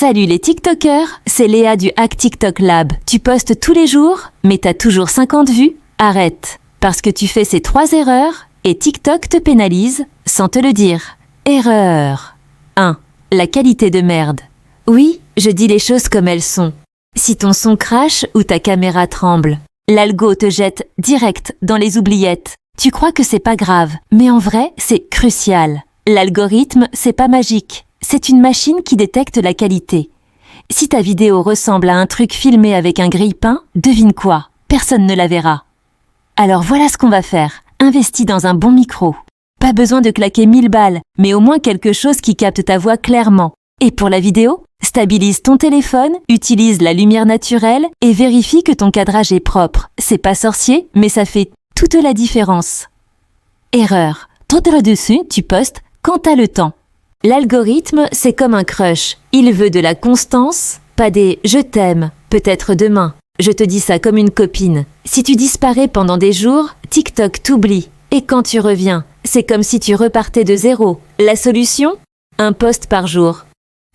Salut les TikTokers, c'est Léa du Hack TikTok Lab. Tu postes tous les jours, mais t'as toujours 50 vues? Arrête, parce que tu fais ces 3 erreurs et TikTok te pénalise sans te le dire. Erreur 1. La qualité de merde. Oui, je dis les choses comme elles sont. Si ton son crache ou ta caméra tremble, l'algo te jette direct dans les oubliettes. Tu crois que c'est pas grave, mais en vrai, c'est crucial. L'algorithme, c'est pas magique. C'est une machine qui détecte la qualité. Si ta vidéo ressemble à un truc filmé avec un grille-pain, devine quoi? Personne ne la verra. Alors voilà ce qu'on va faire. Investis dans un bon micro. Pas besoin de claquer 1000 balles, mais au moins quelque chose qui capte ta voix clairement. Et pour la vidéo, stabilise ton téléphone, utilise la lumière naturelle et vérifie que ton cadrage est propre. C'est pas sorcier, mais ça fait toute la différence. Erreur. Trop dessus, tu postes quand t'as le temps. L'algorithme, c'est comme un crush. Il veut de la constance, pas des « je t'aime, peut-être demain ». Je te dis ça comme une copine. Si tu disparais pendant des jours, TikTok t'oublie. Et quand tu reviens, c'est comme si tu repartais de zéro. La solution? Un post par jour.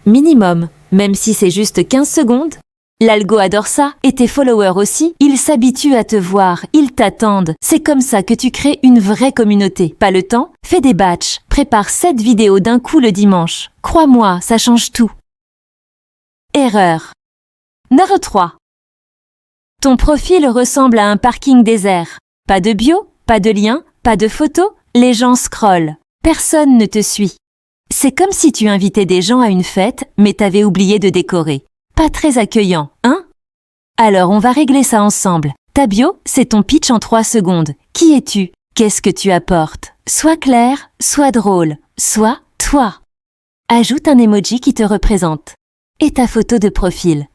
Minimum, même si c'est juste 15 secondes. L'algo adore ça, et tes followers aussi, ils s'habituent à te voir, ils t'attendent. C'est comme ça que tu crées une vraie communauté. Pas le temps? Fais des batchs. Prépare 7 vidéos d'un coup le dimanche. Crois-moi, ça change tout. Erreur. Numéro 3. Ton profil ressemble à un parking désert. Pas de bio, pas de lien, pas de photos, les gens scrollent. Personne ne te suit. C'est comme si tu invitais des gens à une fête, mais t'avais oublié de décorer. Pas très accueillant, hein? Alors on va régler ça ensemble. Ta bio, c'est ton pitch en 3 secondes. Qui es-tu? Qu'est-ce que tu apportes? Sois clair, sois drôle, sois toi. Ajoute un emoji qui te représente. Et ta photo de profil.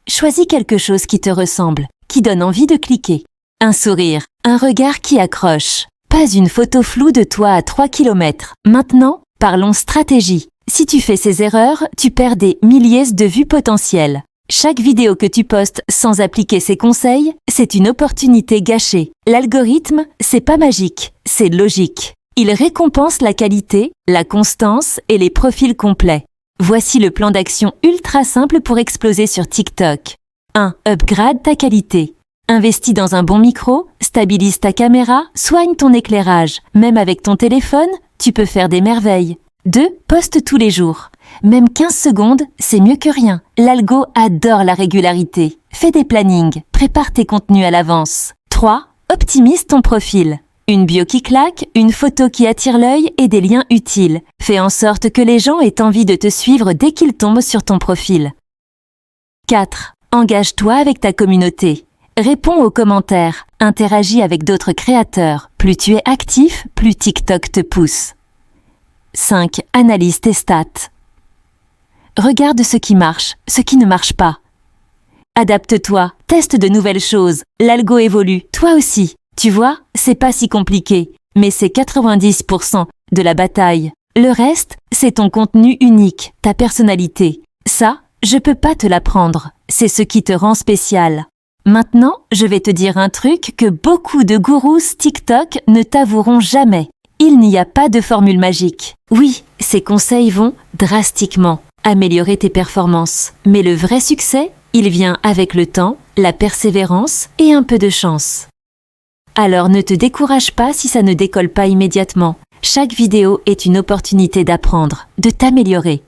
Choisis quelque chose qui te ressemble, qui donne envie de cliquer. Un sourire, un regard qui accroche. Pas une photo floue de toi à 3 km. Maintenant, parlons stratégie. Si tu fais ces erreurs, tu perds des milliers de vues potentielles. Chaque vidéo que tu postes sans appliquer ces conseils, c'est une opportunité gâchée. L'algorithme, c'est pas magique, c'est logique. Il récompense la qualité, la constance et les profils complets. Voici le plan d'action ultra simple pour exploser sur TikTok. 1. Upgrade ta qualité. Investis dans un bon micro, stabilise ta caméra, soigne ton éclairage. Même avec ton téléphone, tu peux faire des merveilles. 2. Poste tous les jours. Même 15 secondes, c'est mieux que rien. L'algo adore la régularité. Fais des plannings, prépare tes contenus à l'avance. 3. Optimise ton profil. Une bio qui claque, une photo qui attire l'œil et des liens utiles. Fais en sorte que les gens aient envie de te suivre dès qu'ils tombent sur ton profil. 4. Engage-toi avec ta communauté. Réponds aux commentaires, interagis avec d'autres créateurs. Plus tu es actif, plus TikTok te pousse. 5. Analyse tes stats. Regarde ce qui marche, ce qui ne marche pas. Adapte-toi, teste de nouvelles choses. L'algo évolue, toi aussi. Tu vois, c'est pas si compliqué, mais c'est 90% de la bataille. Le reste, c'est ton contenu unique, ta personnalité. Ça, je peux pas te l'apprendre. C'est ce qui te rend spécial. Maintenant, je vais te dire un truc que beaucoup de gourous TikTok ne t'avoueront jamais. Il n'y a pas de formule magique. Oui, ces conseils vont drastiquement améliorer tes performances. Mais le vrai succès, il vient avec le temps, la persévérance et un peu de chance. Alors ne te décourage pas si ça ne décolle pas immédiatement. Chaque vidéo est une opportunité d'apprendre, de t'améliorer.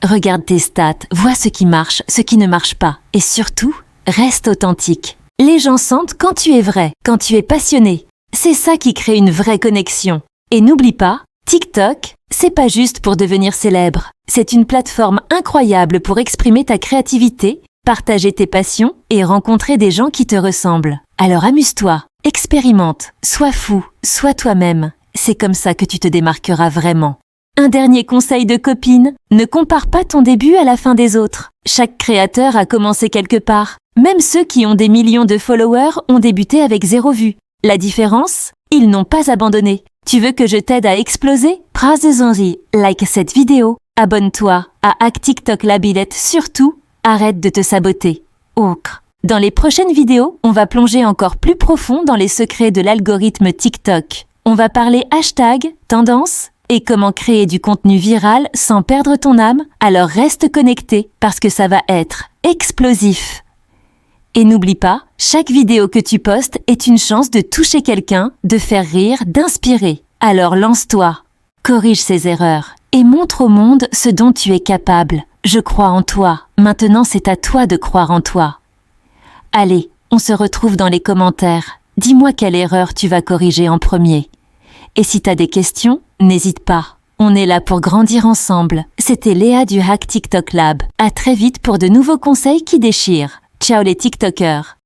Regarde tes stats, vois ce qui marche, ce qui ne marche pas. Et surtout, reste authentique. Les gens sentent quand tu es vrai, quand tu es passionné. C'est ça qui crée une vraie connexion. Et n'oublie pas, TikTok, c'est pas juste pour devenir célèbre. C'est une plateforme incroyable pour exprimer ta créativité, partager tes passions et rencontrer des gens qui te ressemblent. Alors amuse-toi, expérimente, sois fou, sois toi-même. C'est comme ça que tu te démarqueras vraiment. Un dernier conseil de copine, ne compare pas ton début à la fin des autres. Chaque créateur a commencé quelque part. Même ceux qui ont des millions de followers ont débuté avec 0 vue. La différence? Ils n'ont pas abandonné. Tu veux que je t'aide à exploser? Prends-en-y, like cette vidéo, abonne-toi à Hack TikTok Labillette, surtout, arrête de te saboter. Ocre. Dans les prochaines vidéos, on va plonger encore plus profond dans les secrets de l'algorithme TikTok. On va parler hashtag, tendance et comment créer du contenu viral sans perdre ton âme? Alors reste connecté parce que ça va être explosif. Et n'oublie pas, chaque vidéo que tu postes est une chance de toucher quelqu'un, de faire rire, d'inspirer. Alors lance-toi, corrige ces erreurs et montre au monde ce dont tu es capable. Je crois en toi, maintenant c'est à toi de croire en toi. Allez, on se retrouve dans les commentaires. Dis-moi quelle erreur tu vas corriger en premier. Et si t'as des questions, n'hésite pas. On est là pour grandir ensemble. C'était Léa du Hack TikTok Lab. À très vite pour de nouveaux conseils qui déchirent. Ciao les TikTokers.